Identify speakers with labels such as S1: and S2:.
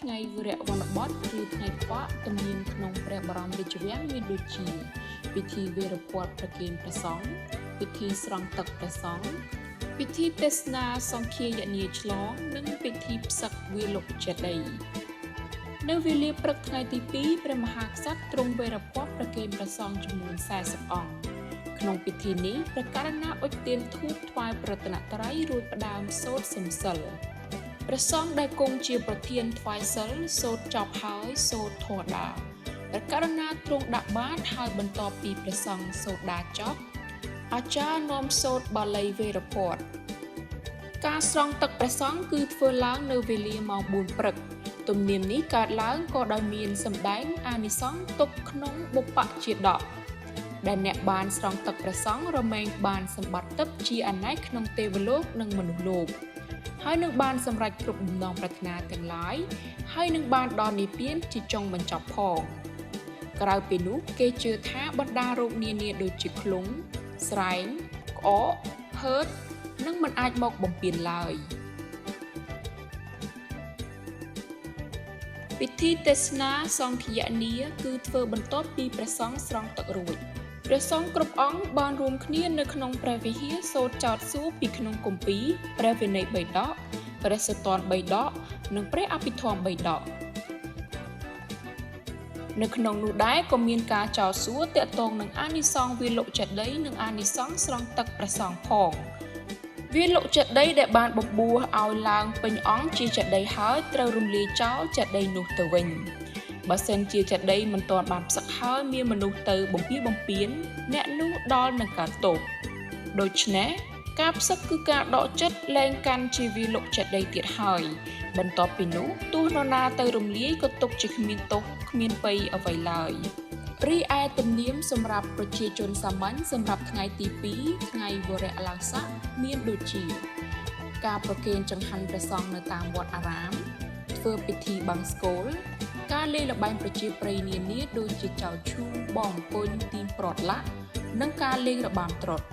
S1: ថ្ងៃវិរៈវណ្ណបទឬថ្ងៃផ្វាក់ទំនៀមក្នុងព្រះបរមរាជវាំងមានដូចជាពិធីវេរពន្ធប្រគេនព្រះសង្ឃពិធីស្រង់ទឹកព្រះសង្ឃពិធីទេសនាសង្ឃាយនាឆ្លងនិងពិធីផ្សឹកវាលុកចេតិយនៅវេលាព្រឹកថ្ងៃទី2ព្រះមហាក្សត្រទ្រង់វេរពន្ធប្រគេនព្រះសង្ឃចំនួន40អង្គក្នុងពិធីនេះព្រះករុណាអុជទៀនធូបថ្វាយប្រតនត្រ័យរួចផ្ដើមសូត្រសំសិលព្រះសង្ឃដែលគង់ជាប្រធានថ្វាយសិលសូត្រចប់ហើយសូត្រធម៌ដាព្រះករុណាទ្រង់ដាក់បាតហើយបន្ទាប់ពីព្រះសង្ឃសូត្រដាចប់អាចារ្យនាំសូត្របាលីវេរពន្ធការស្រង់ទឹកព្រះសង្ឃគឺធ្វើឡើងនៅវេលាម៉ោង4ព្រឹកទំនៀមនេះកើតឡើងក៏ដោយមានសម្ដែងអានិសង្ឃទុកក្នុងបុព្វជាដកដែលអ្នកបានស្រង់ទឹកព្រះសង្ឃរមែងបានសម្បត្តិទឹកជាអនេកក្នុងទេវលោកនិងមនុស្សលោកហើយនឹងបានសម្រេចគ្រប់បំណងប្រាថ្នាទាំងឡាយហើយនឹងបានដល់និព្វានជាចុងបញ្ចប់ផងក្រៅពីនោះគេជឿថាបណ្ដារោគនានាដូចជាឃ្លុងស្រែងក្អកហឺតនឹងមិនអាចមកបំពេញឡើយពិធីទេសនាសង្ឃាយនាគឺធ្វើបន្ទាប់ពីព្រះសង្ឃស្រង់ទឹករួចព្រះសង្ឃគ្រប់អង្គបានរួមគ្នានៅក្នុងព្រះវិហារសូត្រចោទសួរពីក្នុងគម្ពីរព្រះវិន័យ3ដកព្រះសុតន3ដកនិងព្រះអភិធម្ម3ដកនៅក្នុងនោះដែរក៏មានការចោទសួរទាក់ទងនឹងអានិសង្ឃវាលុចេតិយនិងអានិសង្ឃស្រង់ទឹកព្រះសង្ឃផងវាលុចេតិយដែលបានបំពោះឲ្យឡើងពេញអង្គជាចេតិយហើយត្រូវរំលាយចោលចេតិយនោះទៅវិញបើសិនជាចេតិយមិនទាន់បានផ្សឹកហើយមានមនុស្សទៅបំពៀនអ្នកនោះដល់នឹងកើតទោសដូច្នេះការផ្សឹកគឺការដកចិត្តលែងកាន់ជាវាលុចេតិយទៀតហើយបន្ទាប់ពីនោះទោះនរណាទៅរំលាយក៏ទុកជាគ្មានទោសគ្មានពៃអ្វីឡើយរីឯទំនៀមសម្រាប់ប្រជាជនសាមញ្ញសម្រាប់ថ្ងៃទី2ថ្ងៃវរៈឡើងស័កមានដូចជាការប្រគេនចង្ហាន់ព្រះសង្ឃនៅតាមវត្តអារាមធ្វើពិធីបង្សុកូលការលេងល្បែងប្រជាប្រិយនានាដូចជាចោលឈូងបងពុញទីមប្រត់ឡាក់និងការលេងរបាំត្រុដិ